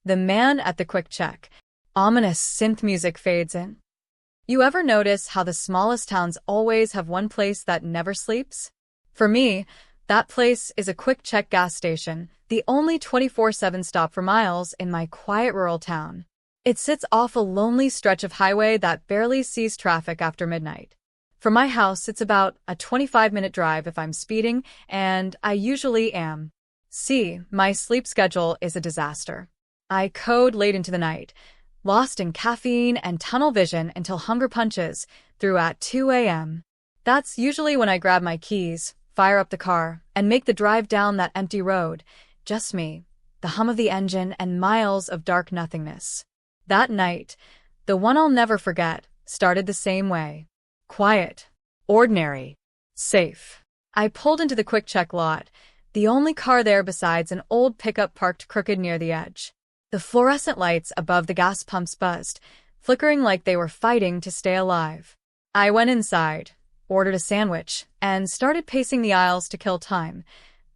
The man at the quick check. Ominous synth music fades in. You ever notice how the smallest towns always have one place that never sleeps? For me, that place is a quick check gas station, the only 24/7 stop for miles in my quiet rural town. It sits off a lonely stretch of highway that barely sees traffic after midnight. From my house, it's about a 25-minute drive if I'm speeding, and I usually am. See, my sleep schedule is a disaster. I code late into the night, lost in caffeine and tunnel vision until hunger punches through at 2 a.m. That's usually when I grab my keys, fire up the car, and make the drive down that empty road. Just me, the hum of the engine, and miles of dark nothingness. That night, the one I'll never forget, started the same way. Quiet, ordinary, safe. I pulled into the quick check lot, the only car there besides an old pickup parked crooked near the edge. The fluorescent lights above the gas pumps buzzed, flickering like they were fighting to stay alive. I went inside, ordered a sandwich, and started pacing the aisles to kill time.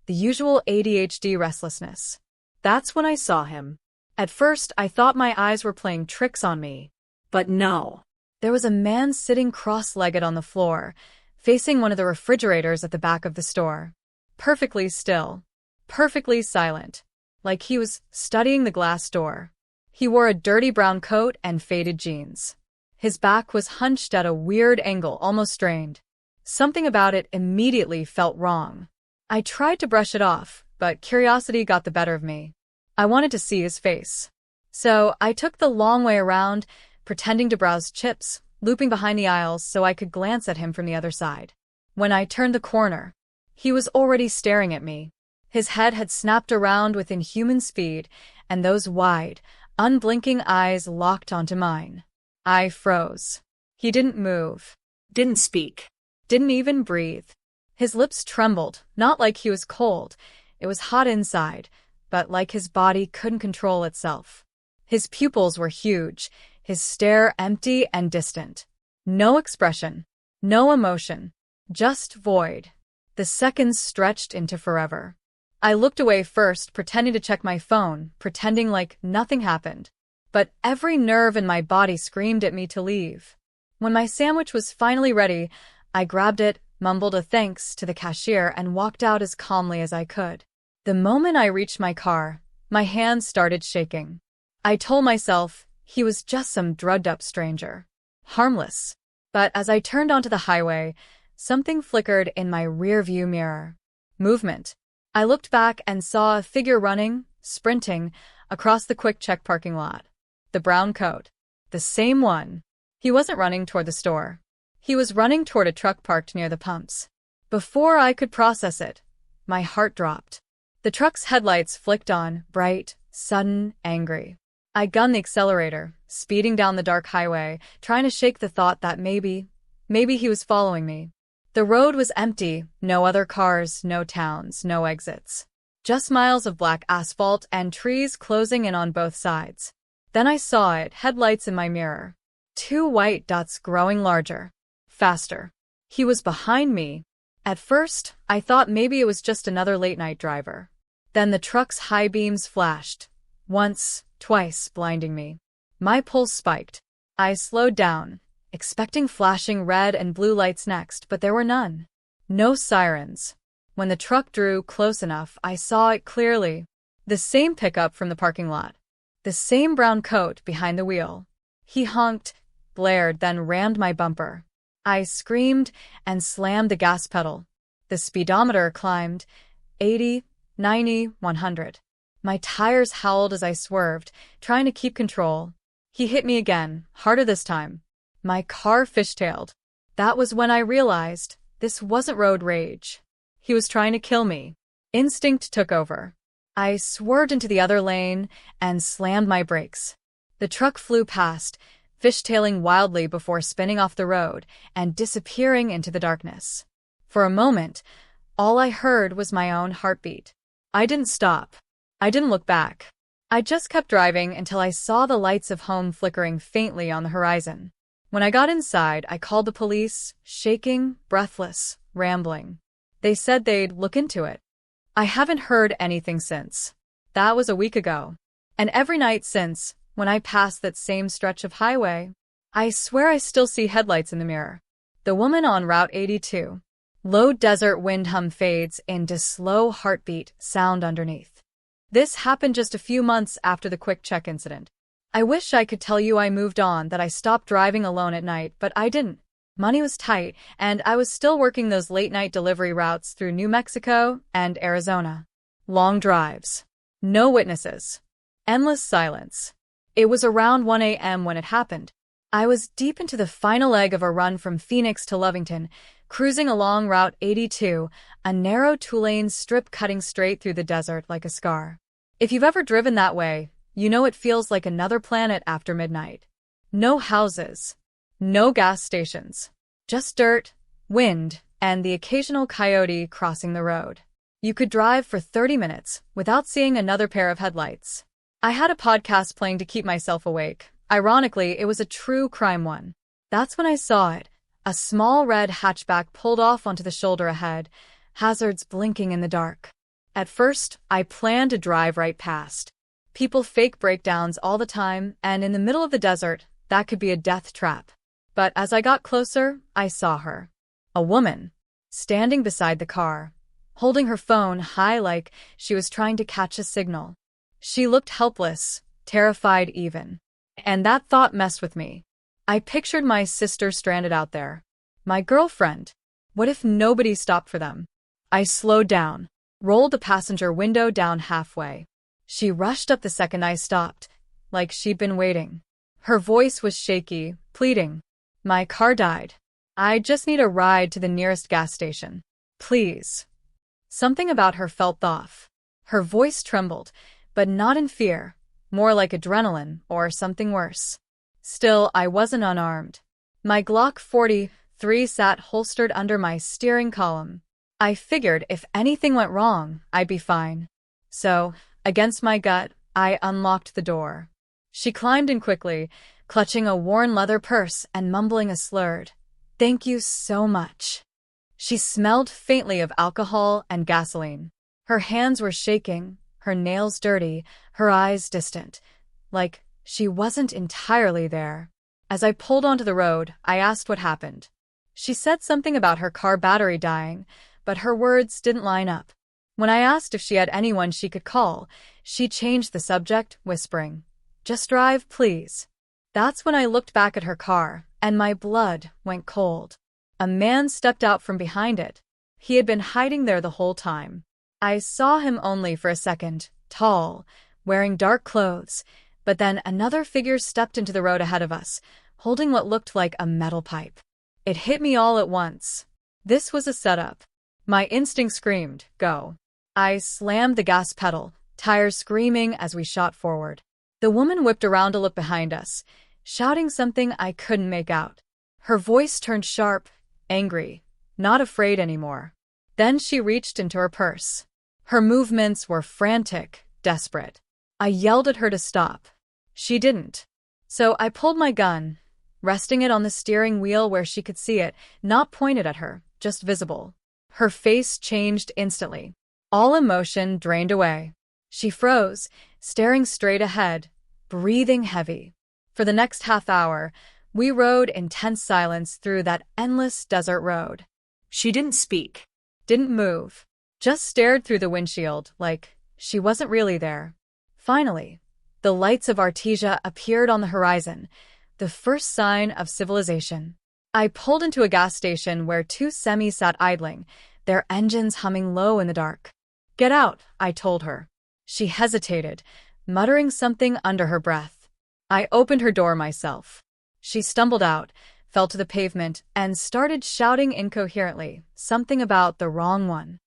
The usual ADHD restlessness. That's when I saw him. At first, I thought my eyes were playing tricks on me. But no. There was a man sitting cross-legged on the floor, facing one of the refrigerators at the back of the store. Perfectly still. Perfectly silent. Like he was studying the glass door. He wore a dirty brown coat and faded jeans. His back was hunched at a weird angle, almost strained. Something about it immediately felt wrong. I tried to brush it off, but curiosity got the better of me. I wanted to see his face. So I took the long way around, pretending to browse chips, looping behind the aisles so I could glance at him from the other side. When I turned the corner, he was already staring at me. His head had snapped around with inhuman speed, and those wide, unblinking eyes locked onto mine. I froze. He didn't move. Didn't speak. Didn't even breathe. His lips trembled, not like he was cold. It was hot inside, but like his body couldn't control itself. His pupils were huge, his stare empty and distant. No expression. No emotion. Just void. The seconds stretched into forever. I looked away first, pretending to check my phone, pretending like nothing happened. But every nerve in my body screamed at me to leave. When my sandwich was finally ready, I grabbed it, mumbled a thanks to the cashier, and walked out as calmly as I could. The moment I reached my car, my hands started shaking. I told myself he was just some drugged-up stranger. Harmless. But as I turned onto the highway, something flickered in my rearview mirror. Movement. I looked back and saw a figure running, sprinting, across the quick check parking lot. The brown coat. The same one. He wasn't running toward the store. He was running toward a truck parked near the pumps. Before I could process it, my heart dropped. The truck's headlights flicked on, bright, sudden, angry. I gunned the accelerator, speeding down the dark highway, trying to shake the thought that maybe he was following me. The road was empty, no other cars, no towns, no exits. Just miles of black asphalt and trees closing in on both sides. Then I saw it, headlights in my mirror. 2 white dots growing larger. Faster. He was behind me. At first, I thought maybe it was just another late-night driver. Then the truck's high beams flashed. Once, twice, blinding me. My pulse spiked. I slowed down, expecting flashing red and blue lights next, but there were none. No sirens. When the truck drew close enough, I saw it clearly. The same pickup from the parking lot. The same brown coat behind the wheel. He honked, blared, then rammed my bumper. I screamed and slammed the gas pedal. The speedometer climbed. 80, 90, 100. My tires howled as I swerved, trying to keep control. He hit me again, harder this time. My car fishtailed. That was when I realized this wasn't road rage. He was trying to kill me. Instinct took over. I swerved into the other lane and slammed my brakes. The truck flew past, fishtailing wildly before spinning off the road and disappearing into the darkness. For a moment, all I heard was my own heartbeat. I didn't stop. I didn't look back. I just kept driving until I saw the lights of home flickering faintly on the horizon. When I got inside, I called the police, shaking, breathless, rambling. They said they'd look into it. I haven't heard anything since. That was a week ago. And every night since, when I pass that same stretch of highway, I swear I still see headlights in the mirror. The woman on Route 82. Low desert wind hum fades into slow heartbeat sound underneath. This happened just a few months after the quick check incident. I wish I could tell you I moved on, that I stopped driving alone at night, but I didn't. Money was tight, and I was still working those late-night delivery routes through New Mexico and Arizona. Long drives. No witnesses. Endless silence. It was around 1 a.m. when it happened. I was deep into the final leg of a run from Phoenix to Lovington, cruising along Route 82, a narrow two-lane strip cutting straight through the desert like a scar. If you've ever driven that way, you know it feels like another planet after midnight. No houses. No gas stations. Just dirt, wind, and the occasional coyote crossing the road. You could drive for 30 minutes without seeing another pair of headlights. I had a podcast playing to keep myself awake. Ironically, it was a true crime one. That's when I saw it. A small red hatchback pulled off onto the shoulder ahead, hazards blinking in the dark. At first, I planned to drive right past. People fake breakdowns all the time, and in the middle of the desert, that could be a death trap. But as I got closer, I saw her. A woman, standing beside the car, holding her phone high like she was trying to catch a signal. She looked helpless, terrified even. And that thought messed with me. I pictured my sister stranded out there. My girlfriend. What if nobody stopped for them? I slowed down, rolled the passenger window down halfway. She rushed up the second I stopped, like she'd been waiting. Her voice was shaky, pleading. My car died. I just need a ride to the nearest gas station. Please. Something about her felt off. Her voice trembled, but not in fear, more like adrenaline or something worse. Still, I wasn't unarmed. My Glock 43 sat holstered under my steering column. I figured if anything went wrong, I'd be fine. So, against my gut, I unlocked the door. She climbed in quickly, clutching a worn leather purse and mumbling a slurred, "Thank you so much." She smelled faintly of alcohol and gasoline. Her hands were shaking, her nails dirty, her eyes distant, like she wasn't entirely there. As I pulled onto the road, I asked what happened. She said something about her car battery dying, but her words didn't line up. When I asked if she had anyone she could call, she changed the subject, whispering, "Just drive, please." That's when I looked back at her car, and my blood went cold. A man stepped out from behind it. He had been hiding there the whole time. I saw him only for a second, tall, wearing dark clothes, but then another figure stepped into the road ahead of us, holding what looked like a metal pipe. It hit me all at once. This was a setup. My instinct screamed, "Go." I slammed the gas pedal, tires screaming as we shot forward. The woman whipped around to look behind us, shouting something I couldn't make out. Her voice turned sharp, angry, not afraid anymore. Then she reached into her purse. Her movements were frantic, desperate. I yelled at her to stop. She didn't. So I pulled my gun, resting it on the steering wheel where she could see it, not pointed at her, just visible. Her face changed instantly. All emotion drained away. She froze, staring straight ahead, breathing heavy. For the next half hour, we rode in tense silence through that endless desert road. She didn't speak, didn't move, just stared through the windshield like she wasn't really there. Finally, the lights of Artesia appeared on the horizon, the first sign of civilization. I pulled into a gas station where two semis sat idling, their engines humming low in the dark. "Get out," I told her. She hesitated, muttering something under her breath. I opened her door myself. She stumbled out, fell to the pavement, and started shouting incoherently, something about the wrong one.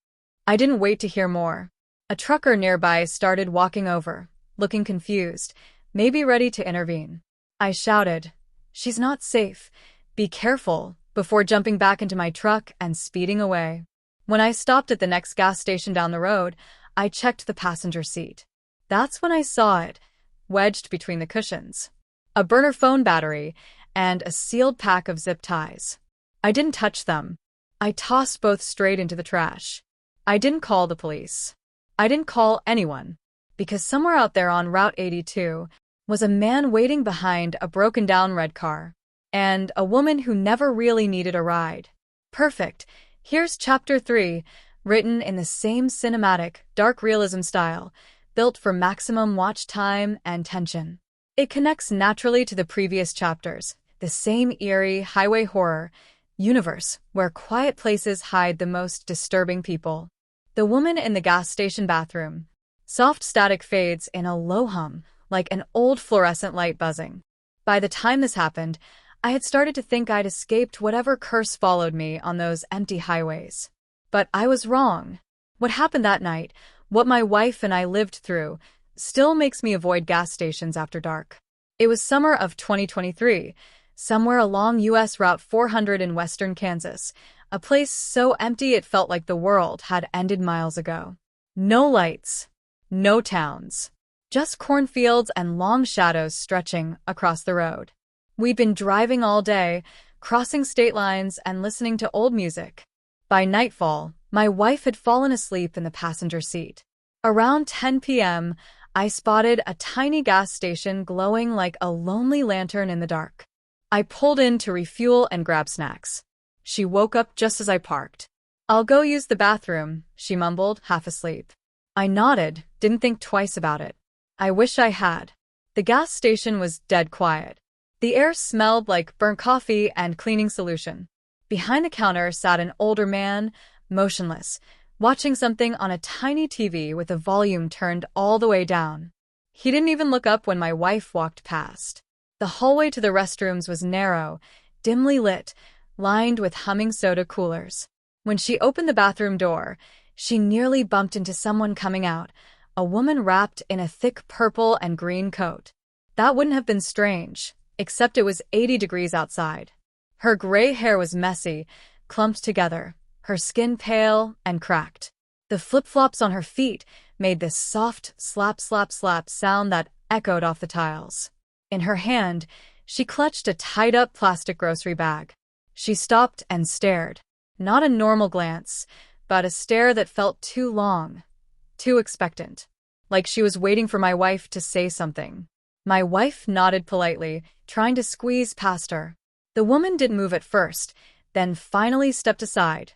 I didn't wait to hear more. A trucker nearby started walking over, looking confused, maybe ready to intervene. I shouted, "She's not safe. Be careful," before jumping back into my truck and speeding away. When I stopped at the next gas station down the road, I checked the passenger seat. That's when I saw it, wedged between the cushions. A burner phone battery and a sealed pack of zip ties. I didn't touch them. I tossed both straight into the trash. I didn't call the police. I didn't call anyone. because somewhere out there on Route 82 was a man waiting behind a broken-down red car, and a woman who never really needed a ride. Perfect. Here's Chapter 3, written in the same cinematic, dark realism style, built for maximum watch time and tension. It connects naturally to the previous chapters, the same eerie highway horror universe where quiet places hide the most disturbing people. The woman in the gas station bathroom. Soft static fades in a low hum, like an old fluorescent light buzzing. By the time this happened, I had started to think I'd escaped whatever curse followed me on those empty highways. But I was wrong. What happened that night, what my wife and I lived through, still makes me avoid gas stations after dark. It was summer of 2023, somewhere along U.S. Route 400 in western Kansas, a place so empty it felt like the world had ended miles ago. No lights, no towns, just cornfields and long shadows stretching across the road. We'd been driving all day, crossing state lines and listening to old music. By nightfall, my wife had fallen asleep in the passenger seat. Around 10 p.m., I spotted a tiny gas station glowing like a lonely lantern in the dark. I pulled in to refuel and grab snacks. She woke up just as I parked. "I'll go use the bathroom," she mumbled, half asleep. I nodded, didn't think twice about it. I wish I had. The gas station was dead quiet. The air smelled like burnt coffee and cleaning solution. Behind the counter sat an older man, motionless, watching something on a tiny TV with the volume turned all the way down. He didn't even look up when my wife walked past. The hallway to the restrooms was narrow, dimly lit, lined with humming soda coolers. When she opened the bathroom door, she nearly bumped into someone coming out, a woman wrapped in a thick purple and green coat. That wouldn't have been strange, except it was 80 degrees outside. Her gray hair was messy, clumped together, her skin pale and cracked. The flip-flops on her feet made this soft slap slap slap sound that echoed off the tiles. In her hand, she clutched a tied-up plastic grocery bag. She stopped and stared. Not a normal glance, but a stare that felt too long, too expectant, like she was waiting for my wife to say something. My wife nodded politely, trying to squeeze past her. The woman didn't move at first, then finally stepped aside,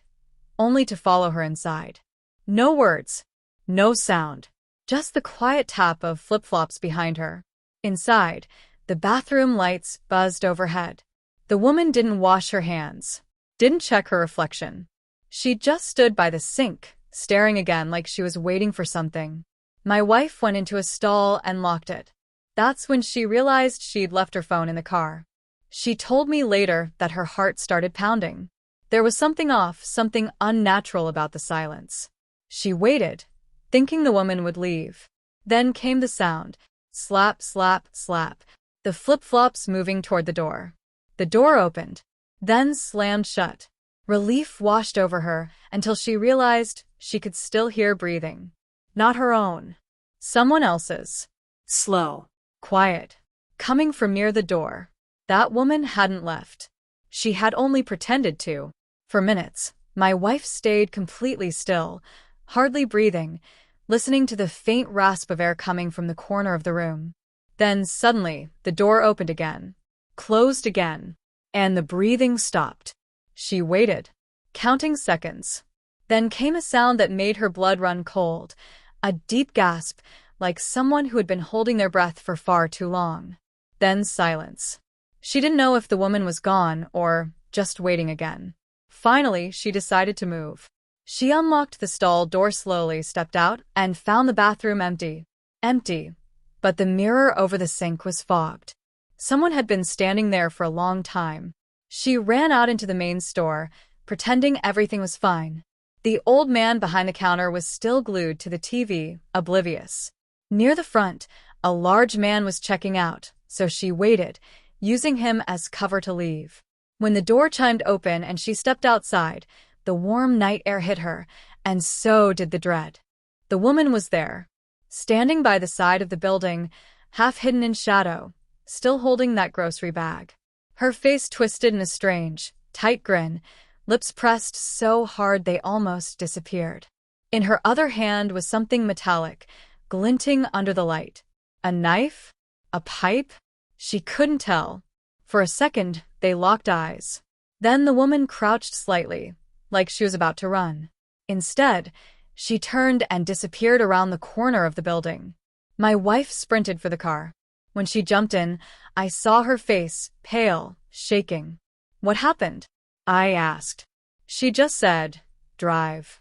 only to follow her inside. No words, no sound, just the quiet tap of flip-flops behind her. Inside, the bathroom lights buzzed overhead. The woman didn't wash her hands, didn't check her reflection. She just stood by the sink, staring again like she was waiting for something. My wife went into a stall and locked it. That's when she realized she'd left her phone in the car. She told me later that her heart started pounding. There was something off, something unnatural about the silence. She waited, thinking the woman would leave. Then came the sound. Slap, slap, slap. The flip-flops moving toward the door. The door opened, then slammed shut. Relief washed over her until she realized she could still hear breathing. Not her own. Someone else's. Slow. Quiet. Coming from near the door. That woman hadn't left. She had only pretended to. For minutes, my wife stayed completely still, hardly breathing, listening to the faint rasp of air coming from the corner of the room. Then suddenly, the door opened again, closed again, and the breathing stopped. She waited, counting seconds. Then came a sound that made her blood run cold, a deep gasp, like someone who had been holding their breath for far too long. Then silence. She didn't know if the woman was gone or just waiting again. Finally, she decided to move. She unlocked the stall door slowly, stepped out, and found the bathroom empty. Empty. But the mirror over the sink was fogged. Someone had been standing there for a long time. She ran out into the main store, pretending everything was fine. The old man behind the counter was still glued to the TV, oblivious. Near the front, a large man was checking out, so she waited, using him as cover to leave. When the door chimed open and she stepped outside, the warm night air hit her, and so did the dread. The woman was there, standing by the side of the building, half hidden in shadow, still holding that grocery bag. Her face twisted in a strange, tight grin, lips pressed so hard they almost disappeared. In her other hand was something metallic, glinting under the light. A knife? A pipe? She couldn't tell. For a second, they locked eyes. Then the woman crouched slightly, like she was about to run. Instead, she turned and disappeared around the corner of the building. My wife sprinted for the car. When she jumped in, I saw her face, pale, shaking. "What happened?" I asked. She just said, "Drive."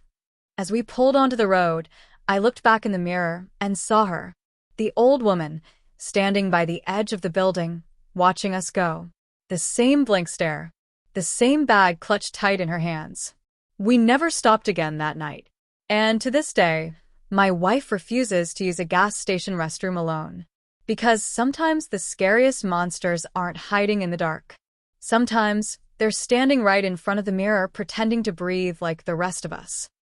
As we pulled onto the road, I looked back in the mirror and saw her, the old woman, standing by the edge of the building, watching us go. The same blank stare, the same bag clutched tight in her hands. We never stopped again that night. And to this day, my wife refuses to use a gas station restroom alone. Because sometimes the scariest monsters aren't hiding in the dark. Sometimes they're standing right in front of the mirror pretending to breathe like the rest of us.